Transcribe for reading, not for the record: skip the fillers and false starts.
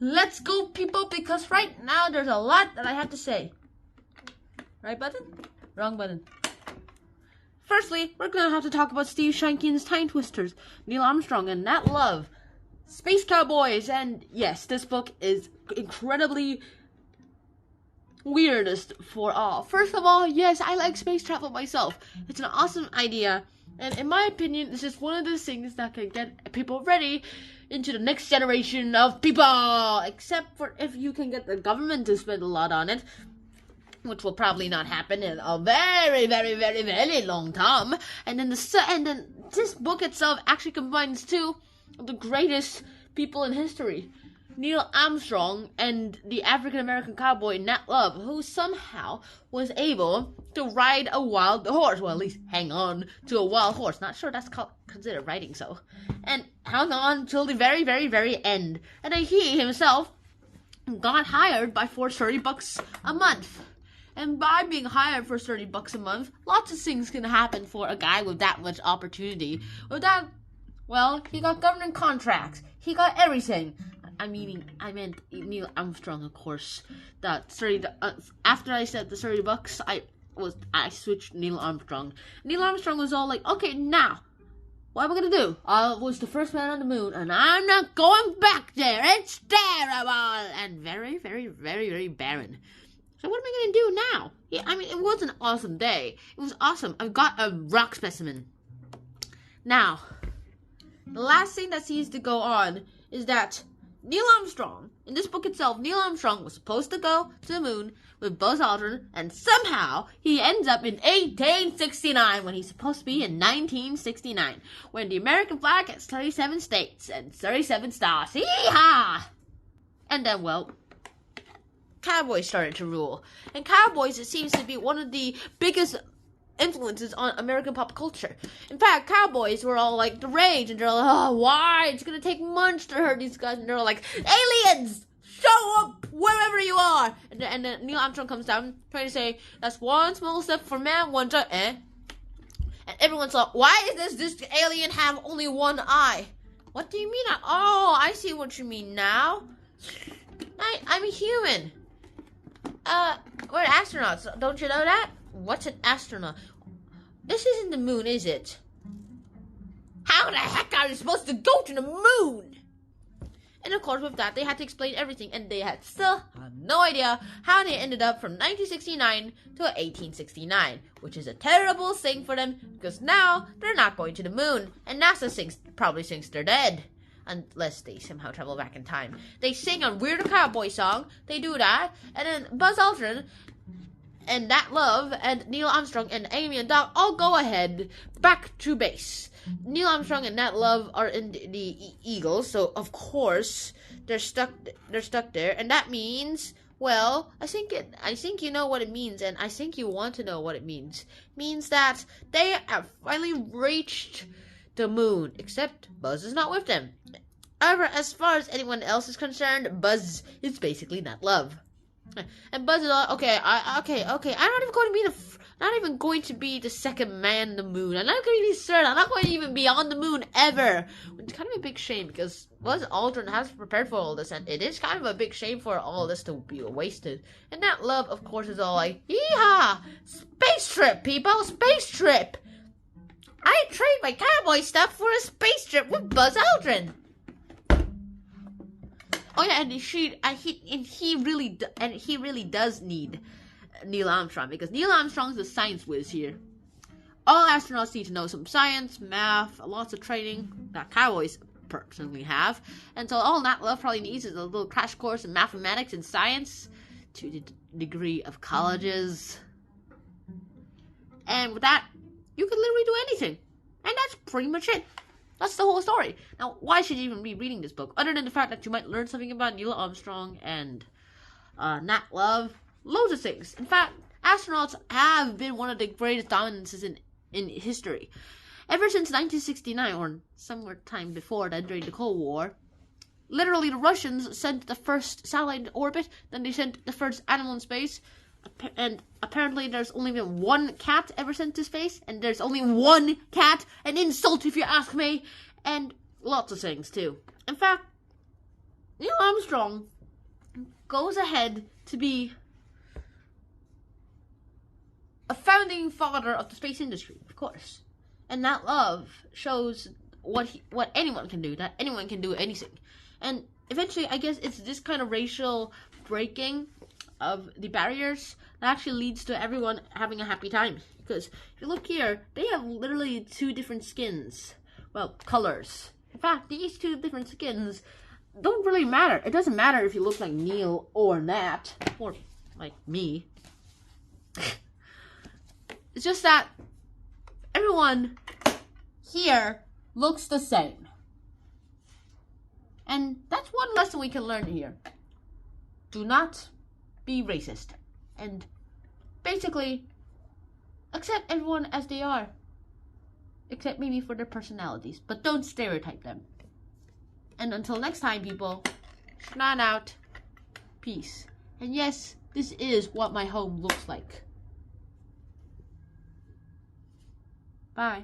let's go, people, because right now there's a lot that I have to say. Right button? Wrong button. Firstly, we're gonna have to talk about Steve Shankin's Time Twisters, Neil Armstrong, and Nat Love, Space Cowboys, and yes, this book is incredibly weirdest for all. First of all, yes, I like space travel myself. It's an awesome idea, and in my opinion, it's just one of those things that can get people ready into the next generation of people, except for if you can get the government to spend a lot on it, which will probably not happen in a very, very, very, very long time. And then this book itself actually combines two of the greatest people in history, Neil Armstrong and the African-American cowboy Nat Love, who somehow was able to ride a wild horse, well, at least hang on to a wild horse. Not sure that's considered riding so. And hung on till the very, very, very end. And then he himself got hired for $30 a month. And by being hired for $30 a month, lots of things can happen for a guy with that much opportunity. With that, well, he got government contracts. He got everything. I meant Neil Armstrong, of course. After I said the $30, I switched Neil Armstrong. Neil Armstrong was all like, okay, now, what am I gonna do? I was the first man on the moon, and I'm not going back there. It's terrible and very, very, very, very barren. So what am I gonna do now? Yeah, it was an awesome day. It was awesome. I've got a rock specimen. Now, the last thing that seems to go on is that Neil Armstrong, in this book itself, Neil Armstrong was supposed to go to the moon with Buzz Aldrin, and somehow he ends up in 1869 when he's supposed to be in 1969, when the American flag has 37 states and 37 stars. Yeehaw! And then, well, cowboys started to rule. And cowboys, it seems to be one of the biggest influences on American pop culture. In fact, cowboys were all like the rage, and they're like, oh, why? It's gonna take months to hurt these guys. And they're like, aliens! Show up wherever you are! And then Neil Armstrong comes down trying to say, that's one small step for man, one giant, And everyone's like, why does this alien have only one eye? What do you mean? Oh, I see what you mean now. I'm a human. We're astronauts. Don't you know that? What's an astronaut? This isn't the moon, is it? How the heck are you supposed to go to the moon? And of course, with that, they had to explain everything, and they had still no idea how they ended up from 1969 to 1869, which is a terrible thing for them, because now they're not going to the moon, and NASA probably thinks they're dead. Unless they somehow travel back in time. They sing a weird cowboy song, they do that, and then Buzz Aldrin and Nat Love and Neil Armstrong and Amy and Doc all go ahead back to base. Neil Armstrong and Nat Love are in the Eagles, so of course they're stuck there, and that means, well, I think you know what it means, and I think you want to know what it means. It means that they have finally reached the moon, except Buzz is not with them. However, as far as anyone else is concerned, Buzz is basically Nat Love. And Buzz is like, okay. I'm not even going to be the second man on the moon. I'm not going to be third. I'm not going to even be on the moon ever. It's kind of a big shame because Buzz Aldrin has prepared for all this, and it is kind of a big shame for all this to be wasted. And Nat Love, of course, is all like, yeehaw! Space trip, people! Space trip! I trade my cowboy stuff for a space trip with Buzz Aldrin. Oh yeah, and he really does need Neil Armstrong, because Neil Armstrong's the science whiz here. All astronauts need to know some science, math, lots of training that cowboys personally have, and so all Nat Love probably needs is a little crash course in mathematics and science to the degree of colleges. And with that, you can literally do anything. And that's pretty much it. That's the whole story. Now, why should you even be reading this book? Other than the fact that you might learn something about Neil Armstrong and Nat Love. Loads of things. In fact, astronauts have been one of the greatest dominances in history. Ever since 1969, or somewhere time before that, during the Cold War, literally the Russians sent the first satellite into orbit, then they sent the first animal in space, and apparently there's only been one cat ever sent to space, and there's only one cat, an insult if you ask me, and lots of things too. In fact, Neil Armstrong goes ahead to be a founding father of the space industry, of course. And that love shows what anyone can do, that anyone can do anything. And eventually, I guess it's this kind of racial breaking of the barriers that actually leads to everyone having a happy time. Because if you look here, they have literally 2 different skins. Well, colors. In fact, these 2 different skins don't really matter. It doesn't matter if you look like Neil or Nat, or like me. It's just that everyone here looks the same. And that's one lesson we can learn here. Do not be racist. And basically, accept everyone as they are. Except maybe for their personalities. But don't stereotype them. And until next time, people, schnon out. Peace. And yes, this is what my home looks like. Bye.